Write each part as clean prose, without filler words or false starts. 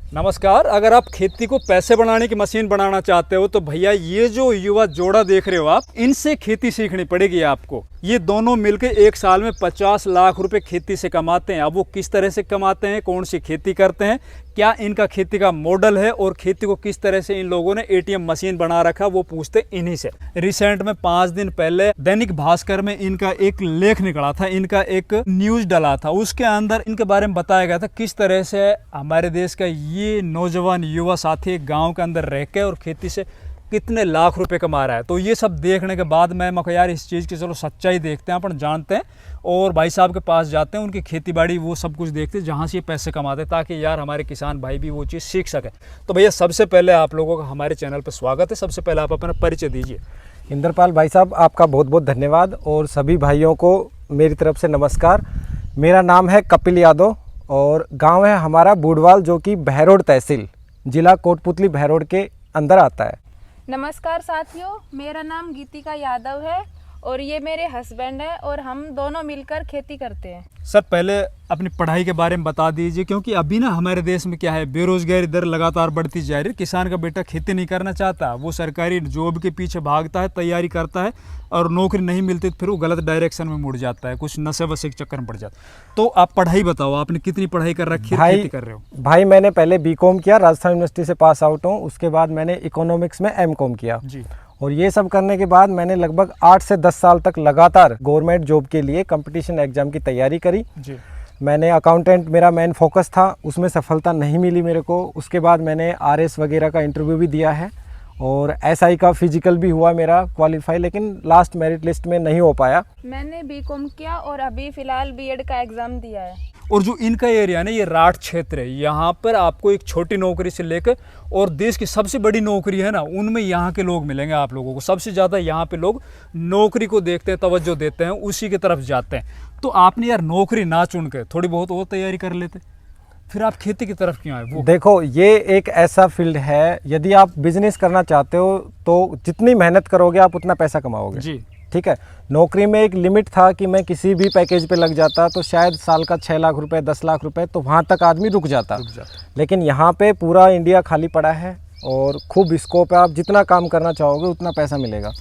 नमस्कार। अगर आप खेती को पैसे बनाने की मशीन बनाना चाहते हो तो भैया ये जो युवा जोड़ा देख रहे हो आप, इनसे खेती सीखनी पड़ेगी आपको। ये दोनों मिलकर एक साल में 50 लाख रुपए खेती से कमाते हैं। अब वो किस तरह से कमाते हैं, कौन सी खेती करते हैं, क्या इनका खेती का मॉडल है और खेती को किस तरह से इन लोगों ने एटीएम मशीन बना रखा, वो पूछते इन्हीं से। रिसेंट में 5 दिन पहले दैनिक भास्कर में इनका एक लेख निकला था, इनका एक न्यूज डला था। उसके अंदर इनके बारे में बताया गया था किस तरह से हमारे देश का ये नौजवान युवा साथी एक गाँव के अंदर रह के और खेती से कितने लाख रुपए कमा रहा है। तो ये सब देखने के बाद मैं कहा यार इस चीज़ की चलो सच्चाई देखते हैं, अपन जानते हैं और भाई साहब के पास जाते हैं, उनकी खेती बाड़ी वो सब कुछ देखते हैं जहाँ से ये पैसे कमाते हैं, ताकि यार हमारे किसान भाई भी वो चीज़ सीख सकें। तो भैया सबसे पहले आप लोगों का हमारे चैनल पर स्वागत है। सबसे पहले आप अपना परिचय दीजिए। इंद्रपाल भाई साहब, आपका बहुत बहुत धन्यवाद और सभी भाइयों को मेरी तरफ से नमस्कार। मेरा नाम है कपिल यादव और गांव है हमारा बूडवाल, जो कि बहरोड तहसील, जिला कोटपुतली बहरोड के अंदर आता है। नमस्कार साथियों, मेरा नाम गीतिका यादव है और ये मेरे हस्बैंड हैं और हम दोनों मिलकर खेती करते हैं। सर पहले अपनी पढ़ाई के बारे में बता दीजिए, क्योंकि अभी ना हमारे देश में क्या है, बेरोजगारी दर लगातार बढ़ती जा रही है। किसान का बेटा खेती नहीं करना चाहता, वो सरकारी जॉब के पीछे भागता है, तैयारी करता है और नौकरी नहीं मिलती तो फिर वो गलत डायरेक्शन में मुड़ जाता है, कुछ नशे वशे के चक्कर में पड़ जाता है। तो आप पढ़ाई बताओ, आपने कितनी पढ़ाई कर रखी है, खेती कर रहे हो? भाई मैंने पहले बीकॉम किया, राजस्थान यूनिवर्सिटी से पास आउट हूँ। उसके बाद मैंने इकोनॉमिक्स में एमकॉम किया जी। और ये सब करने के बाद मैंने लगभग 8 से 10 साल तक लगातार गवर्नमेंट जॉब के लिए कंपटीशन एग्जाम की तैयारी करी जी। मैंने अकाउंटेंट मेरा मेन फोकस था, उसमें सफलता नहीं मिली मेरे को। उसके बाद मैंने आरएस वगैरह का इंटरव्यू भी दिया है और एसआई का फिजिकल भी हुआ मेरा क्वालिफाई, लेकिन लास्ट मेरिट लिस्ट में नहीं हो पाया। मैंने बीकॉम किया और अभी फ़िलहाल बीएड का एग्ज़ाम दिया है। और जो इनका एरिया ना, ये राठ क्षेत्र है, यहाँ पर आपको एक छोटी नौकरी से लेकर और देश की सबसे बड़ी नौकरी है ना, उनमें यहाँ के लोग मिलेंगे आप लोगों को। सबसे ज़्यादा यहाँ पे लोग नौकरी को देखते हैं, तवज्जो देते हैं, उसी की तरफ जाते हैं। तो आपने यार नौकरी ना चुन के थोड़ी बहुत और तैयारी कर लेते, फिर आप खेती की तरफ क्यों आए? वो देखो, ये एक ऐसा फील्ड है, यदि आप बिजनेस करना चाहते हो तो जितनी मेहनत करोगे आप उतना पैसा कमाओगे जी। ठीक है। नौकरी में एक लिमिट था कि मैं किसी भी पैकेज पे लग जाता तो शायद साल का 6 लाख रुपए 10 लाख रुपए, तो वहाँ तक आदमी रुक जाता। लेकिन यहाँ पे पूरा इंडिया खाली पड़ा है और खूब स्कोप है, आप जितना काम करना चाहोगे उतना पैसा मिलेगा।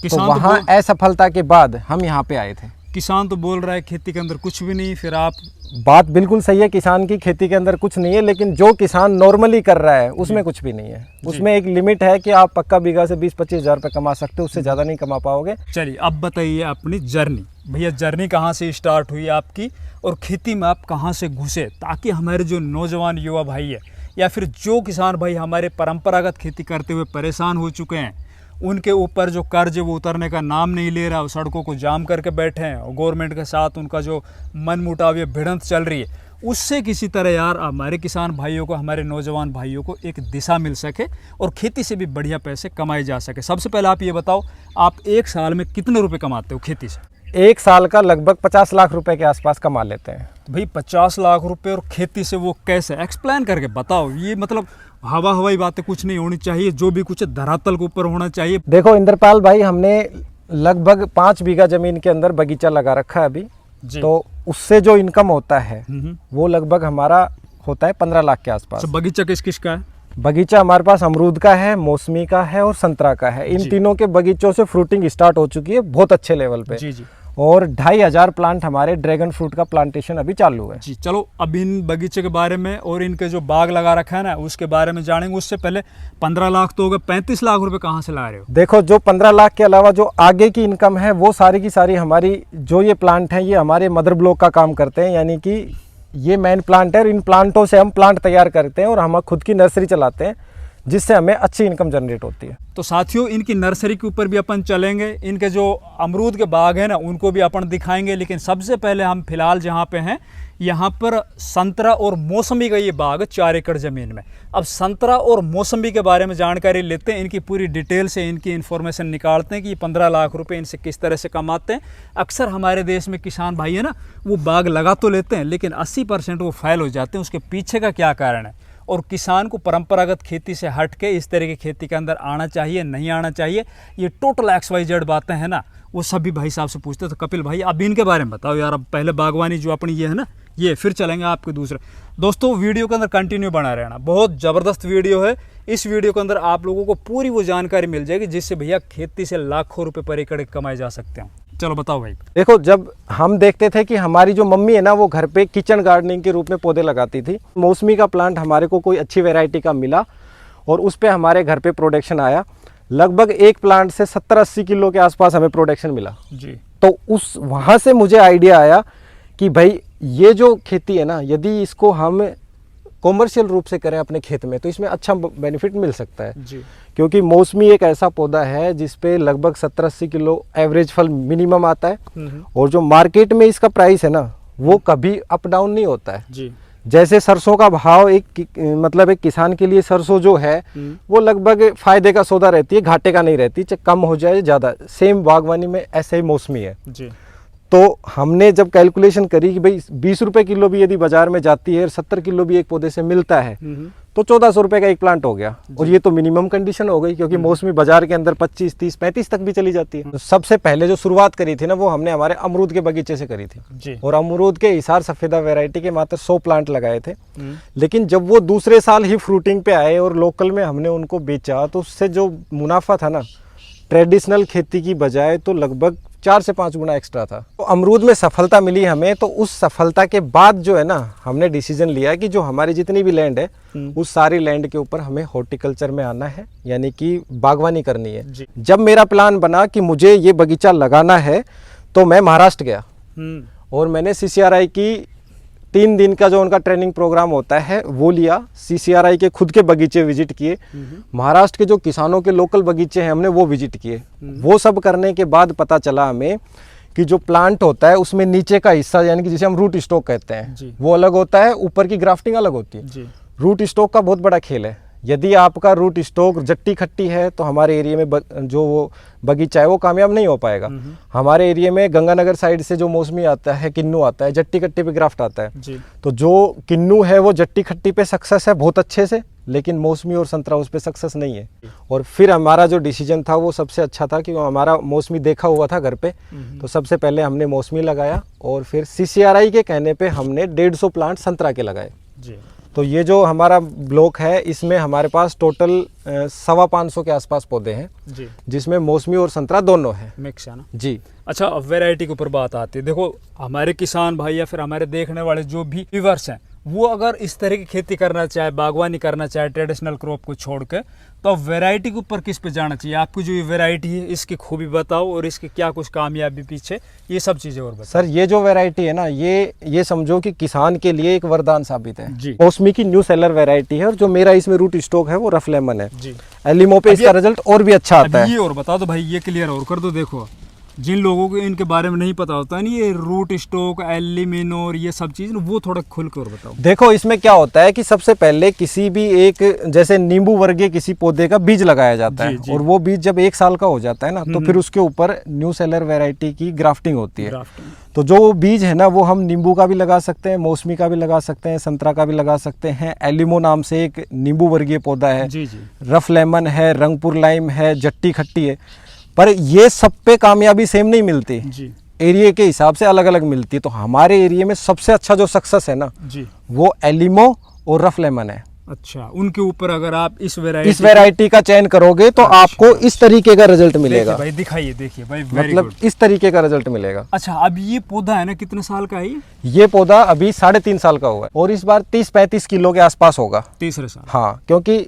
तो वहाँ असफलता के बाद हम यहाँ पे आए थे। किसान तो बोल रहा है खेती के अंदर कुछ भी नहीं, फिर आप? बात बिल्कुल सही है, किसान की खेती के अंदर कुछ नहीं है, लेकिन जो किसान नॉर्मली कर रहा है उसमें कुछ भी नहीं है। उसमें एक लिमिट है कि आप पक्का बीघा से 20-25 हज़ार रुपये कमा सकते हो, उससे ज़्यादा नहीं कमा पाओगे। चलिए अब बताइए अपनी जर्नी। भैया जर्नी कहाँ से स्टार्ट हुई आपकी और खेती में आप कहाँ से घुसे, ताकि हमारे जो नौजवान युवा भाई है या फिर जो किसान भाई हमारे परंपरागत खेती करते हुए परेशान हो चुके हैं, उनके ऊपर जो कर्ज वो उतरने का नाम नहीं ले रहा, सड़कों को जाम करके बैठे हैं और गवर्नमेंट के साथ उनका जो मनमुटाव या भिड़ंत चल रही है, उससे किसी तरह यार हमारे किसान भाइयों को, हमारे नौजवान भाइयों को एक दिशा मिल सके और खेती से भी बढ़िया पैसे कमाए जा सके। सबसे पहले आप ये बताओ, आप एक साल में कितने रुपए कमाते हो खेती से? एक साल का लगभग 50 लाख रुपए के आसपास कमा लेते हैं। भाई 50 लाख रुपए और खेती से वो कैसे, एक्सप्लेन करके बताओ। ये मतलब हवाई बातें कुछ नहीं होनी चाहिए, जो भी कुछ धरातल के ऊपर होना चाहिए। देखो इंद्रपाल भाई, हमने लगभग 5 बीघा जमीन के अंदर बगीचा लगा रखा है अभी जी। तो उससे जो इनकम होता है वो लगभग हमारा होता है 15 लाख के आसपास। बगीचा किस किस का है? बगीचा हमारे पास अमरूद का है, मौसमी का है और संतरा का है। इन तीनों के बगीचों से फ्रूटिंग स्टार्ट हो चुकी है बहुत अच्छे लेवल पे जी। और 2500 प्लांट हमारे ड्रैगन फ्रूट का प्लांटेशन अभी चालू है जी। चलो अब इन बगीचे के बारे में और इनके जो बाग लगा रखा है ना, उसके बारे में जानेंगे। उससे पहले 15 लाख तो हो गए, 35 लाख रुपए कहाँ से ला रहे हो? देखो, जो 15 लाख के अलावा जो आगे की इनकम है वो सारी की सारी हमारी, जो ये प्लांट है ये हमारे मदर ब्लॉक का काम करते हैं, यानी कि ये मेन प्लांट है और इन प्लांटों से हम प्लांट तैयार करते हैं और हम खुद की नर्सरी चलाते हैं, जिससे हमें अच्छी इनकम जनरेट होती है। तो साथियों, इनकी नर्सरी के ऊपर भी अपन चलेंगे, इनके जो अमरूद के बाग हैं ना उनको भी अपन दिखाएंगे। लेकिन सबसे पहले हम फिलहाल जहाँ पे हैं, यहाँ पर संतरा और मौसमी का ये बाग 4 एकड़ ज़मीन में। अब संतरा और मौसमी के बारे में जानकारी लेते हैं, इनकी पूरी डिटेल से इनकी इन्फॉर्मेशन निकालते हैं कि ये 15 लाख रुपए इनसे किस तरह से कमाते हैं। अक्सर हमारे देश में किसान भाई है ना, वो बाग लगा तो लेते हैं लेकिन 80% वो फेल हो जाते हैं। उसके पीछे का क्या कारण है और किसान को परंपरागत खेती से हट के इस तरह की खेती के अंदर आना चाहिए, नहीं आना चाहिए, ये टोटल XYZ बातें हैं ना, वो सभी भाई साहब से पूछते। तो कपिल भाई, अब इनके बारे में बताओ यार। अब पहले बागवानी जो अपनी ये है ना, ये फिर चलेंगे आपके दूसरे। दोस्तों वीडियो के अंदर कंटिन्यू बना रहना, बहुत ज़बरदस्त वीडियो है। इस वीडियो के अंदर आप लोगों को पूरी वो जानकारी मिल जाएगी जिससे भैया खेती से लाखों रुपए पर एकड़ कमाए जा सकते हैं। चलो बताओ भाई। देखो, जब हम देखते थे कि हमारी जो मम्मी है ना वो घर पे किचन गार्डनिंग के रूप में पौधे लगाती थी, मौसमी का प्लांट हमारे को कोई अच्छी वैरायटी का मिला और उस पे हमारे घर पे प्रोडक्शन आया। लगभग एक प्लांट से 70-80 किलो के आसपास हमें प्रोडक्शन मिला जी। तो उस वहाँ से मुझे आइडिया आया कि भाई ये जो खेती है ना, यदि इसको हम कॉमर्शियल रूप से करें अपने खेत में तो इसमें अच्छा बेनिफिट मिल सकता है जी। क्योंकि मौसमी एक ऐसा पौधा है जिस पे लगभग 70-80 किलो एवरेज फल मिनिमम आता है और जो मार्केट में इसका प्राइस है ना वो कभी अप डाउन नहीं होता है जी। जैसे सरसों का भाव एक किसान के लिए सरसों जो है वो लगभग फायदे का सौदा रहती है, घाटे का नहीं रहती, चाहे कम हो जाए ज़्यादा। सेम बागवानी में ऐसे ही मौसमी है जी। तो हमने जब कैलकुलेशन करी कि भाई 20 रुपए किलो भी यदि बाजार में जाती है और 70 किलो भी एक पौधे से मिलता है तो 1400 रुपए का एक प्लांट हो गया। और ये तो मिनिमम कंडीशन हो गई क्योंकि मौसमी बाजार के अंदर 25, 30, 35 तक भी चली जाती है। तो सबसे पहले जो शुरुआत करी थी ना वो हमने हमारे अमरूद के बगीचे से करी थी जी। और अमरूद के हिसार सफेदा वैरायटी के मात्र 100 प्लांट लगाए थे। लेकिन जब वो दूसरे साल ही फ्रूटिंग पे आए और लोकल में हमने उनको बेचा तो उससे जो मुनाफा था ना ट्रेडिशनल खेती की बजाय तो लगभग 4 से 5 गुना एक्स्ट्रा था। तो अमरूद में सफलता मिली हमें, तो उस सफलता के बाद जो है ना हमने डिसीजन लिया कि जो हमारी जितनी भी लैंड है उस सारी लैंड के ऊपर हमें हॉर्टिकल्चर में आना है, यानी कि बागवानी करनी है। जब मेरा प्लान बना कि मुझे ये बगीचा लगाना है तो मैं महाराष्ट्र गया और मैंने CCRI की 3 दिन का जो उनका ट्रेनिंग प्रोग्राम होता है वो लिया। CCRI के खुद के बगीचे विजिट किए, महाराष्ट्र के जो किसानों के लोकल बगीचे हैं हमने वो विजिट किए। वो सब करने के बाद पता चला हमें कि जो प्लांट होता है उसमें नीचे का हिस्सा यानी कि जिसे हम रूट स्टॉक कहते हैं वो अलग होता है, ऊपर की ग्राफ्टिंग अलग होती है। रूट स्टॉक का बहुत बड़ा खेल है। यदि आपका रूट स्टॉक जट्टी खट्टी है तो हमारे एरिया में जो वो बगीचा है वो कामयाब नहीं हो पाएगा। हमारे एरिया में गंगानगर साइड से जो मौसमी आता है, किन्नू आता है, जट्टी खट्टी पे ग्राफ्ट आता है जी। तो जो किन्नू है वो जट्टी खट्टी पे सक्सेस है बहुत अच्छे से, लेकिन मौसमी और संतरा उस पर सक्सेस नहीं है। और फिर हमारा जो डिसीजन था वो सबसे अच्छा था कि हमारा मौसमी देखा हुआ था घर पे, तो सबसे पहले हमने मौसमी लगाया और फिर CCRI के कहने पे हमने 150 प्लांट संतरा के लगाए जी। तो ये जो हमारा ब्लॉक है इसमें हमारे पास टोटल 550 के आसपास पौधे हैं जी, जिसमें मौसमी और संतरा दोनों हैं मिक्स है ना जी। अच्छा, अब वैरायटी के ऊपर बात आती है। देखो हमारे किसान भाई या फिर हमारे देखने वाले जो भी व्यूअर्स हैं वो अगर इस तरह की खेती करना चाहे, बागवानी करना चाहे ट्रेडिशनल क्रॉप को छोड़ के, तो वैरायटी के ऊपर किस पे जाना चाहिए? आपकी जो ये वैरायटी है इसकी खूबी बताओ और इसकी क्या कुछ कामयाबी पीछे, ये सब चीज़ें और बताओ। सर ये जो वैरायटी है ना ये समझो कि किसान के लिए एक वरदान साबित है जी। मौसमी की न्यू सेलर वैरायटी है और जो मेरा इसमें रूट स्टॉक है वो रफ लेमन है जी। एलिमो पे इसका रिजल्ट और भी अच्छा आता है। ये और बता दो भाई, ये क्लियर और कर दो। देखो जिन लोगों को इनके बारे में नहीं पता होता है ना, ये रूट स्टॉक, एलिमिनो और ये सब चीज़, वो थोड़ा खुल कर बताओ। देखो इसमें क्या होता है कि सबसे पहले किसी भी एक जैसे नींबू वर्गीय किसी पौधे का बीज लगाया जाता है और वो बीज जब 1 साल का हो जाता है ना तो फिर उसके ऊपर न्यू सेलर वैरायटी की ग्राफ्टिंग होती है। तो जो बीज है ना वो हम नींबू का भी लगा सकते हैं, मौसमी का भी लगा सकते हैं, संतरा का भी लगा सकते हैं। एलिमो नाम से एक नींबू वर्गीय पौधा है जी जी। रफ लेमन है, रंगपुर लाइम है, जट्टी खट्टी है, पर ये सब पे कामयाबी सेम नहीं मिलती जी। एरिया के हिसाब से अलग अलग मिलती है। तो हमारे एरिया में सबसे अच्छा जो सक्सेस है ना जी वो एलिमो और रफ लेमन है। अच्छा, उनके ऊपर अगर आप इस वैरायटी का चयन करोगे तो आपको इस तरीके का रिजल्ट मिलेगा। भाई दिखाइए, देखिए भाई, मतलब इस तरीके का रिजल्ट मिलेगा। अच्छा, अब ये पौधा है ना कितने साल का है? ये पौधा अभी 3.5 साल का हुआ है और इस बार 30-35 किलो के आसपास होगा तीसरे साल। हाँ, क्योंकि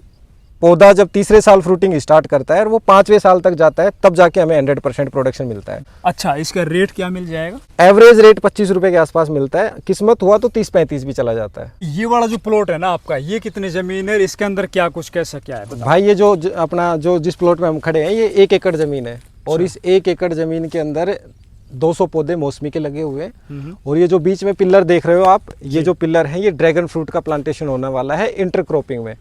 पौधा जब तीसरे साल फ्रूटिंग स्टार्ट करता है और वो 5वें साल तक जाता है तब जाके हमें 100% प्रोडक्शन मिलता है। अच्छा, इसका रेट क्या मिल जाएगा? एवरेज रेट 25 रुपए के आसपास मिलता है, किस्मत हुआ तो 30-35 भी चला जाता है। ये वाला जो प्लॉट है ना आपका, ये कितनी जमीन है, इसके अंदर क्या कुछ कैसा क्या है बताओ। भाई ये जो अपना जो जिस प्लॉट में हम खड़े हैं ये 1 एकड़ जमीन है और इस 1 एकड़ जमीन के अंदर 200 पौधे मौसमी के लगे हुए हैं और ये जो बीच में पिलर देख रहे हो आप, ये जो पिलर है ये ड्रैगन फ्रूट का प्लांटेशन होने वाला है इंटरक्रॉपिंग में।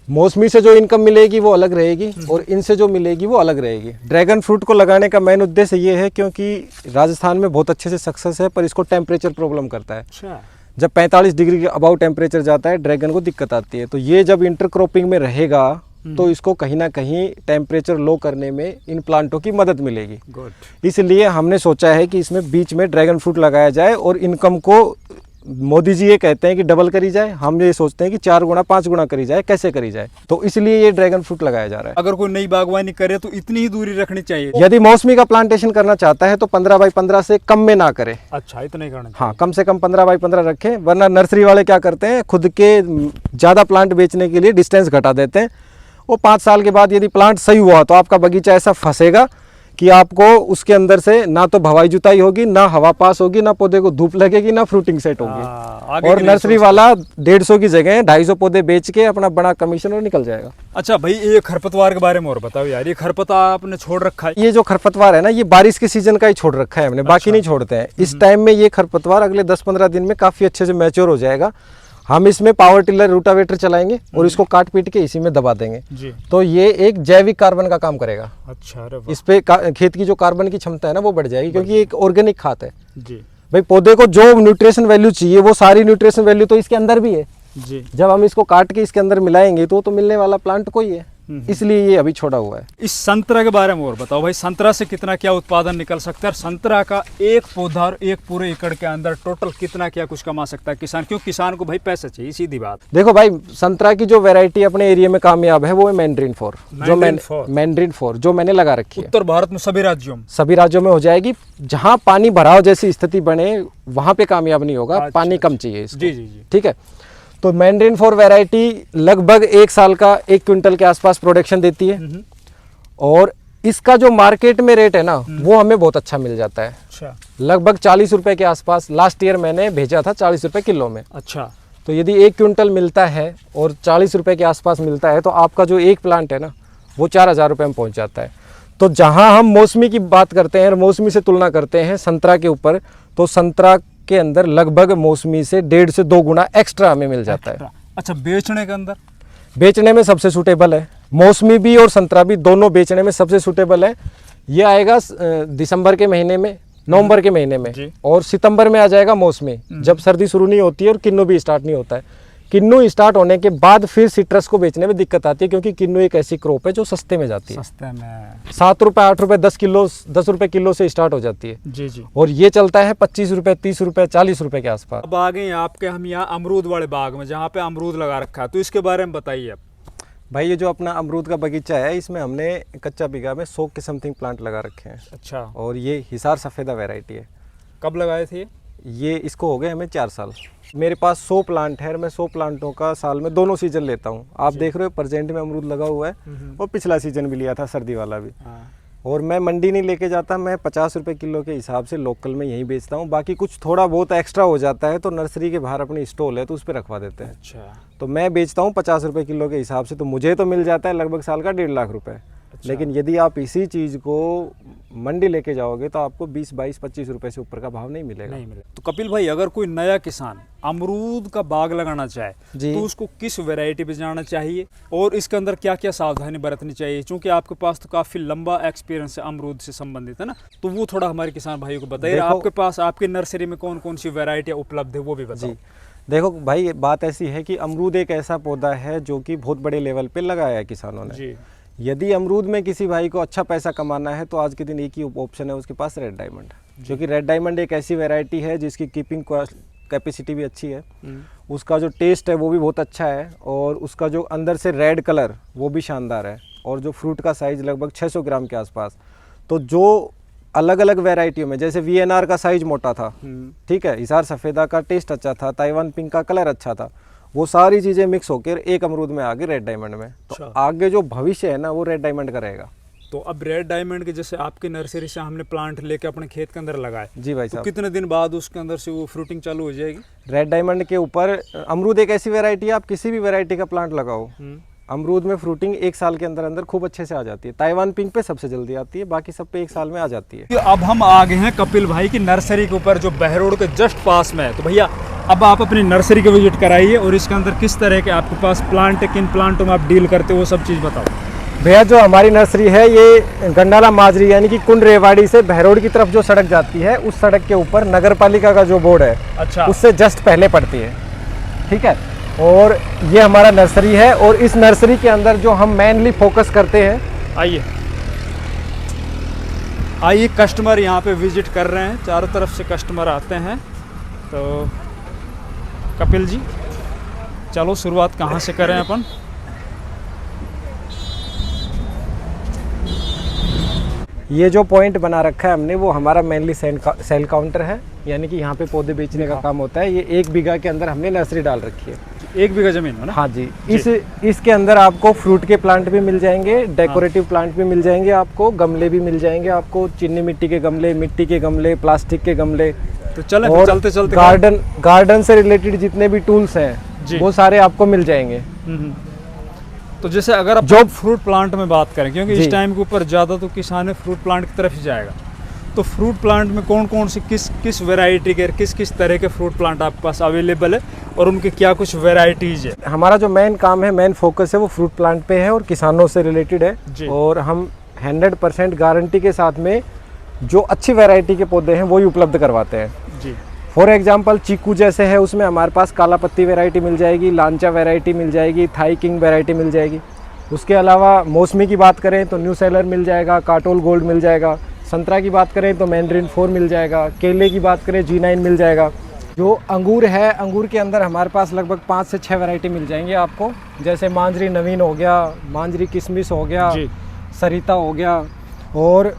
मौसमी से जो इनकम मिलेगी वो अलग रहेगी और इनसे जो मिलेगी वो अलग रहेगी। ड्रैगन फ्रूट को लगाने का मेन उद्देश्य ये है क्योंकि राजस्थान में बहुत अच्छे से सक्सेस है पर इसको टेम्परेचर प्रॉब्लम करता है। अच्छा। जब 45 डिग्री के अबाउ टेम्परेचर जाता है ड्रैगन को दिक्कत आती है। तो ये जब इंटरक्रॉपिंग में रहेगा तो इसको कहीं ना कहीं टेम्परेचर लो करने में इन प्लांटों की मदद मिलेगी। इसलिए हमने सोचा है कि इसमें बीच में ड्रैगन फ्रूट लगाया जाए और इनकम को मोदी जी ये कहते हैं कि डबल करी जाए, हम ये सोचते हैं कि 4 गुना 5 गुना करी जाए, कैसे करी जाए। तो इसलिए ये ड्रैगन फ्रूट लगाया जा रहा है। अगर कोई नई बागवानी करे तो इतनी ही दूरी रखनी चाहिए। यदि मौसमी का प्लांटेशन करना चाहता है तो 15 बाई 15 से कम में ना करे। अच्छा, इतना ही करना चाहिए। हाँ, कम से कम 15 बाई 15 रखें, वरना नर्सरी वाले क्या करते हैं, खुद के ज़्यादा प्लांट बेचने के लिए डिस्टेंस घटा देते हैं। वो 5 साल के बाद यदि प्लांट सही हुआ तो आपका बगीचा ऐसा फंसेगा कि आपको उसके अंदर से ना तो हवाई जुताई होगी, ना हवा पास होगी, ना पौधे को धूप लगेगी, ना फ्रूटिंग सेट होगी। और नर्सरी वाला 150 की जगह 250 पौधे बेच के अपना बड़ा कमीशन और निकल जाएगा। अच्छा भाई, ये खरपतवार के बारे में और बताओ यार। ये खरपतवार आपने छोड़ रखा है? ये जो खरपतवार है ना, ये बारिश के सीजन का ही छोड़ रखा है हमने, बाकी नहीं छोड़ते हैं। इस टाइम में ये खरपतवार अगले 10-15 दिन में काफी अच्छे से मैच्योर हो जाएगा। हम इसमें पावर टिलर रूटावेटर चलाएंगे और इसको काट पीट के इसी में दबा देंगे जी। तो ये एक जैविक कार्बन का काम करेगा। अच्छा, अरे वाह। इस पे खेत की जो कार्बन की क्षमता है ना वो बढ़ जाएगी, क्योंकि ये एक ऑर्गेनिक खाद है जी। भाई। पौधे को जो न्यूट्रिशन वैल्यू चाहिए वो सारी न्यूट्रिशन वैल्यू तो इसके अंदर भी है जी। जब हम इसको काट के इसके अंदर मिलाएंगे तो मिलने वाला प्लांट कोई है, इसलिए ये अभी छोड़ा हुआ है। इस संतरा के बारे में और बताओ भाई। संतरा से कितना क्या उत्पादन निकल सकता है? संतरा का एक पौधा और एक पूरे एकड़ के अंदर टोटल कितना क्या कुछ कमा सकता है किसान? क्यों, किसान को भाई पैसा चाहिए, सीधी बात। देखो भाई, संतरा की जो वैरायटी अपने एरिया में कामयाब है वो है मैंड्रीन 4, जो मैंने लगा रखी है। उत्तर भारत में सभी राज्यों में हो जाएगी। जहाँ पानी भराव जैसी स्थिति बने वहां पे कामयाब नहीं होगा। पानी कम चाहिए इसको। जी जी जी। ठीक है, तो मैंड्रीन 4 वैरायटी लगभग 1 साल का 1 क्विंटल के आसपास प्रोडक्शन देती है और इसका जो मार्केट में रेट है ना वो हमें बहुत अच्छा मिल जाता है। अच्छा, लगभग 40 रुपए के आसपास। लास्ट ईयर मैंने भेजा था 40 रुपए किलो में। अच्छा, तो यदि 1 क्विंटल मिलता है और 40 रुपए के आसपास मिलता है तो आपका जो एक प्लांट है ना वो 4000 रुपये में पहुंच जाता है। तो जहां हम मौसमी की बात करते हैं और मौसमी से तुलना करते हैं संतरा के ऊपर, तो संतरा के अंदर लगभग मौसमी से 1.5 से 2 गुना एक्स्ट्रा हमें मिल जाता है। अच्छा, बेचने के अंदर? बेचने में सबसे सूटेबल है, मौसमी भी और संतरा भी दोनों बेचने में सबसे सूटेबल है। ये आएगा दिसंबर के महीने में, नवंबर के महीने में और सितंबर में आ जाएगा मौसमी, जब सर्दी शुरू नहीं होती है और किन्नू भी स्टार्ट नहीं होता है। किन्नू स्टार्ट होने के बाद फिर सिट्रस को बेचने में दिक्कत आती है, क्योंकि किन्नू एक ऐसी क्रॉप है जो सस्ते में जाती है। सस्ते में 7 रुपए 8 रुपए 10 रुपए किलो से स्टार्ट हो जाती है जी जी। और ये चलता है 25 रुपए 30 रुपए 40 रुपए के आसपास। अब आ गए आपके हम यहाँ अमरूद वाले बाग में, जहाँ पे अमरूद लगा रखा है, तो इसके बारे में बताइए आप। भाई, ये जो अपना अमरूद का बगीचा है इसमें हमने कच्चा बीघा में 100 के समथिंग प्लांट लगा रखे हैं। अच्छा, और ये हिसार सफ़ेदा वैरायटी है। कब लगाए थे ये? इसको हो गए हमें 4 साल। मेरे पास 100 प्लांट है और मैं 100 प्लांटों का साल में दोनों सीजन लेता हूँ। आप देख रहे हो प्रेजेंट में अमरूद लगा हुआ है और पिछला सीजन भी लिया था, सर्दी वाला भी। और मैं मंडी नहीं लेके जाता, मैं 50 रुपए किलो के हिसाब से लोकल में यहीं बेचता हूँ। बाकी कुछ थोड़ा बहुत एक्स्ट्रा हो जाता है तो नर्सरी के बाहर अपनी स्टॉल है तो उस पर रखवा देते हैं। अच्छा, तो मैं बेचता हूँ 50 रुपए किलो के हिसाब से, तो मुझे तो मिल जाता है लगभग साल का 1.5 लाख रुपए। लेकिन यदि आप इसी चीज़ को मंडी लेके जाओगे तो आपको 20, 22, 25 रुपए से ऊपर का भाव नहीं मिलेगा। तो कपिल भाई, अगर कोई नया किसान अमरूद का बाग लगाना चाहे तो उसको किस वैरायटी पे जाना चाहिए और इसके अंदर क्या क्या सावधानी बरतनी चाहिए? क्योंकि आपके पास तो काफी लंबा एक्सपीरियंस है अमरूद से संबंधित, है ना, तो वो थोड़ा हमारे किसान भाइयों को बताइए। आपके पास आपकी नर्सरी में कौन कौन सी वैरायटियाँ उपलब्ध है वो भी बताइए। देखो भाई, बात ऐसी है कि अमरूद एक ऐसा पौधा है जो कि बहुत बड़े लेवल पे लगाया है किसानों ने जी। यदि अमरूद में किसी भाई को अच्छा पैसा कमाना है तो आज के दिन एक ही ऑप्शन है उसके पास, रेड डायमंड। क्योंकि रेड डायमंड एक ऐसी वैरायटी है जिसकी कीपिंग कैपेसिटी भी अच्छी है, उसका जो टेस्ट है वो भी बहुत अच्छा है और उसका जो अंदर से रेड कलर वो भी शानदार है और जो फ्रूट का साइज़ लगभग 600 ग्राम के आसपास। तो जो अलग अलग वैरायटियों में, जैसे VNR का साइज मोटा था, ठीक है, हिसार सफ़ेदा का टेस्ट अच्छा था, ताइवान पिंक का कलर अच्छा था, वो सारी चीज़ें मिक्स होकर एक अमरूद में आ गई रेड डायमंड में। तो आगे जो भविष्य है ना वो रेड डायमंड का रहेगा। तो अब रेड डायमंड के जैसे आपकी नर्सरी से हमने प्लांट लेके अपने खेत के अंदर लगाए जी भाई साहब, तो कितने दिन बाद उसके अंदर से वो फ्रूटिंग चालू हो जाएगी? रेड डायमंड के ऊपर अमरूद एक ऐसी वैरायटी है, आप किसी भी वैरायटी का प्लांट लगाओ, अमरूद में फ्रूटिंग 1 साल के अंदर अंदर खूब अच्छे से आ जाती है। ताइवान पिंक पे सबसे जल्दी आती है, बाकी सब पे 1 साल में आ जाती है। अब हम आ गए हैं कपिल भाई की नर्सरी के ऊपर जो बहरोड के जस्ट पास में है। तो भैया अब आप अपनी नर्सरी के विजिट कराइए और इसके अंदर किस तरह के आपके पास प्लांट है, किन प्लांटों में आप डील करते हो, वो सब चीज़ बताओ भैया। जो हमारी नर्सरी है ये गंडाला माजरी यानी कि कुंड रेवाड़ी से बहरोड की तरफ जो सड़क जाती है उस सड़क के ऊपर नगर पालिका का जो बोर्ड है, अच्छा, उससे जस्ट पहले पड़ती है, ठीक है। और ये हमारा नर्सरी है और इस नर्सरी के अंदर जो हम मेनली फोकस करते हैं, आइए कस्टमर यहाँ पे विजिट कर रहे हैं, चारों तरफ से कस्टमर आते हैं। तो कपिल जी, चलो शुरुआत कहाँ से करें अपन? ये जो पॉइंट बना रखा है हमने वो हमारा मेनली सेल काउंटर है, यानी कि यहाँ पे पौधे बेचने का काम होता है। ये 1 बीघा के अंदर हमने नर्सरी डाल रखी है। 1 बीघा जमीन है ना? हाँ जी। इसके अंदर आपको फ्रूट के प्लांट भी मिल जाएंगे, डेकोरेटिव प्लांट भी मिल जाएंगे, आपको गमले भी मिल जाएंगे, आपको चीनी मिट्टी के गमले, मिट्टी के गमले, प्लास्टिक के गमले। तो चलें और चलते चलते गार्डन से रिलेटेड जितने भी टूल्स हैं वो सारे आपको मिल जाएंगे। तो जैसे अगर आप जब फ्रूट प्लांट में बात करें, क्योंकि इस टाइम के ऊपर ज़्यादा तो किसान फ्रूट प्लांट की तरफ ही जाएगा, तो फ्रूट प्लांट में कौन कौन से किस वैरायटी के किस तरह के फ्रूट प्लांट आपके पास अवेलेबल है और उनके क्या कुछ वैरायटीज़ है? हमारा जो मेन काम है, मेन फोकस है वो फ्रूट प्लांट पे है और किसानों से रिलेटेड है। और हम 100% गारंटी के साथ में जो अच्छी वैरायटी के पौधे हैं वो ही उपलब्ध करवाते हैं जी। फॉर एग्जांपल चीकू जैसे है, उसमें हमारे पास काला पत्ती वैरायटी मिल जाएगी, लांचा वैरायटी मिल जाएगी, थाई किंग वैरायटी मिल जाएगी। उसके अलावा मौसमी की बात करें तो न्यू सेलर मिल जाएगा, काटोल गोल्ड मिल जाएगा। संतरा की बात करें तो मैंड्रिन 4 मिल जाएगा। केले की बात करें G9 मिल जाएगा। जो अंगूर है, अंगूर के अंदर हमारे पास लगभग 5 से 6 वैरायटी मिल जाएंगे आपको, जैसे मांजरी नवीन हो गया, मांजरी किशमिश हो गया, सरिता हो गया। और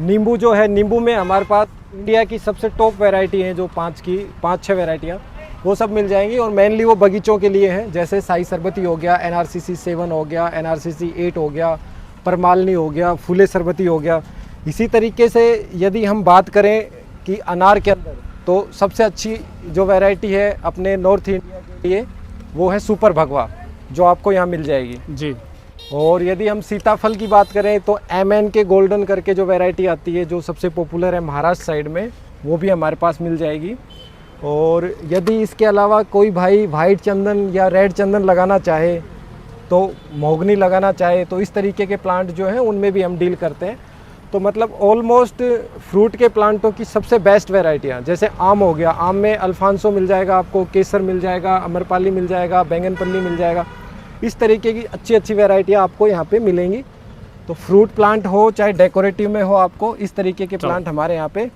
नींबू जो है, नींबू में हमारे पास इंडिया की सबसे टॉप वैरायटी है जो 5-6 वैरायटियाँ, वो सब मिल जाएंगी। और मेनली वो बगीचों के लिए हैं, जैसे साई सरबती हो गया, NRCC 7 हो गया, NRCC 8 हो गया, परमालनी हो गया, फूले सरबती हो गया। इसी तरीके से यदि हम बात करें कि अनार के अंदर, तो सबसे अच्छी जो वैरायटी है अपने नॉर्थ इंडिया के लिए वो है सुपर भगवा, जो आपको यहाँ मिल जाएगी जी। और यदि हम सीताफल की बात करें तो MN के गोल्डन करके जो वैरायटी आती है, जो सबसे पॉपुलर है महाराष्ट्र साइड में, वो भी हमारे पास मिल जाएगी। और यदि इसके अलावा कोई भाई वाइट चंदन या रेड चंदन लगाना चाहे, तो मोगनी लगाना चाहे, तो इस तरीके के प्लांट जो हैं उनमें भी हम डील करते हैं। तो मतलब ऑलमोस्ट फ्रूट के प्लांटों की सबसे बेस्ट वैरायटियाँ, जैसे आम हो गया, आम में अल्फांसो मिल जाएगा आपको, केसर मिल जाएगा, अमरपाली मिल जाएगा, बैंगनपल्ली मिल जाएगा। इस तरीके की अच्छी अच्छी वैरायटियाँ आपको यहाँ पे मिलेंगी। तो फ्रूट प्लांट हो चाहे डेकोरेटिव में हो, आपको इस तरीके के प्लांट हमारे यहाँ पे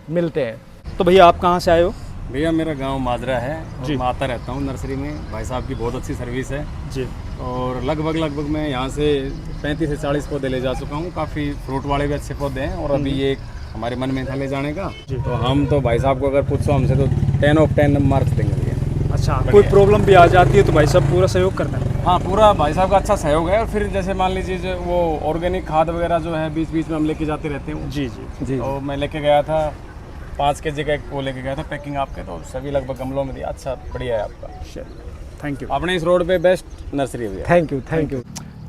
मिलते हैं। तो भैया आप कहाँ से आए हो? भैया मेरा गांव माजरा है और मैं आता रहता हूँ नर्सरी में। भाई साहब की बहुत अच्छी सर्विस है जी। और लगभग मैं यहाँ से 35 से 40 पौधे ले जा चुका हूँ। काफ़ी फ्रूट वाले भी अच्छे पौधे हैं और अभी ये एक हमारे मन में था ले जाने का, तो हम तो भाई साहब को अगर पूछो हमसे तो 10 of 10 मार्क्स देंगे भैया। अच्छा, कोई प्रॉब्लम भी आ जाती है तो भाई साहब पूरा सहयोग करते हैं? हाँ, पूरा भाई साहब का अच्छा सहयोग है। और फिर जैसे मान लीजिए जो वो ऑर्गेनिक खाद वगैरह जो है बीच बीच में हम लेके जाते रहते हैं। जी जी। तो मैं लेके गया था 5 kg का एक वो लेके गया था पैकिंग आपके, तो सभी लगभग गमलों में दिया। अच्छा, बढ़िया है आपका, थैंक यू। अपने इस रोड पे बेस्ट नर्सरी है। Thank you.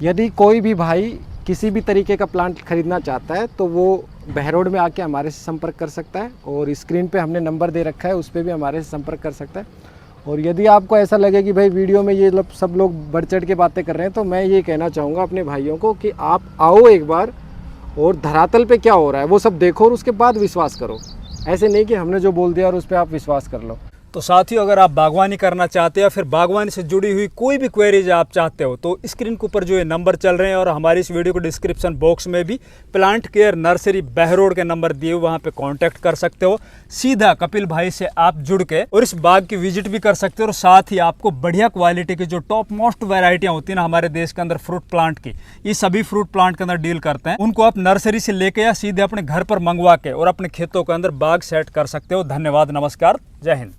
यदि कोई भी भाई किसी भी तरीके का प्लांट खरीदना चाहता है तो वो बहरोड में आके हमारे से संपर्क कर सकता है और स्क्रीन पे हमने नंबर दे रखा है, उस पर भी हमारे से संपर्क कर सकता है। और यदि आपको ऐसा लगे कि भाई वीडियो में ये सब लोग बढ़ चढ़ के बातें कर रहे हैं, तो मैं ये कहना चाहूँगा अपने भाइयों को कि आप आओ एक बार और धरातल पे क्या हो रहा है वो सब देखो और उसके बाद विश्वास करो। ऐसे नहीं कि हमने जो बोल दिया और उस पर आप विश्वास कर लो। तो साथियों, अगर आप बागवानी करना चाहते हो या फिर बागवानी से जुड़ी हुई कोई भी क्वेरीज आप चाहते हो, तो स्क्रीन के ऊपर जो ये नंबर चल रहे हैं और हमारी इस वीडियो को डिस्क्रिप्शन बॉक्स में भी प्लांट केयर नर्सरी बहरोड के नंबर दिए हुए, वहाँ पे कांटेक्ट कर सकते हो। सीधा कपिल भाई से आप जुड़ के और इस बाग की विजिट भी कर सकते हो। और साथ ही आपको बढ़िया क्वालिटी की जो टॉप मोस्ट वैरायटियाँ होती है ना हमारे देश के अंदर फ्रूट प्लांट की, ये सभी फ्रूट प्लांट के अंदर डील करते हैं। उनको आप नर्सरी से लेके या सीधे अपने घर पर मंगवा के और अपने खेतों के अंदर बाग सेट कर सकते हो। धन्यवाद, नमस्कार, जय हिंद।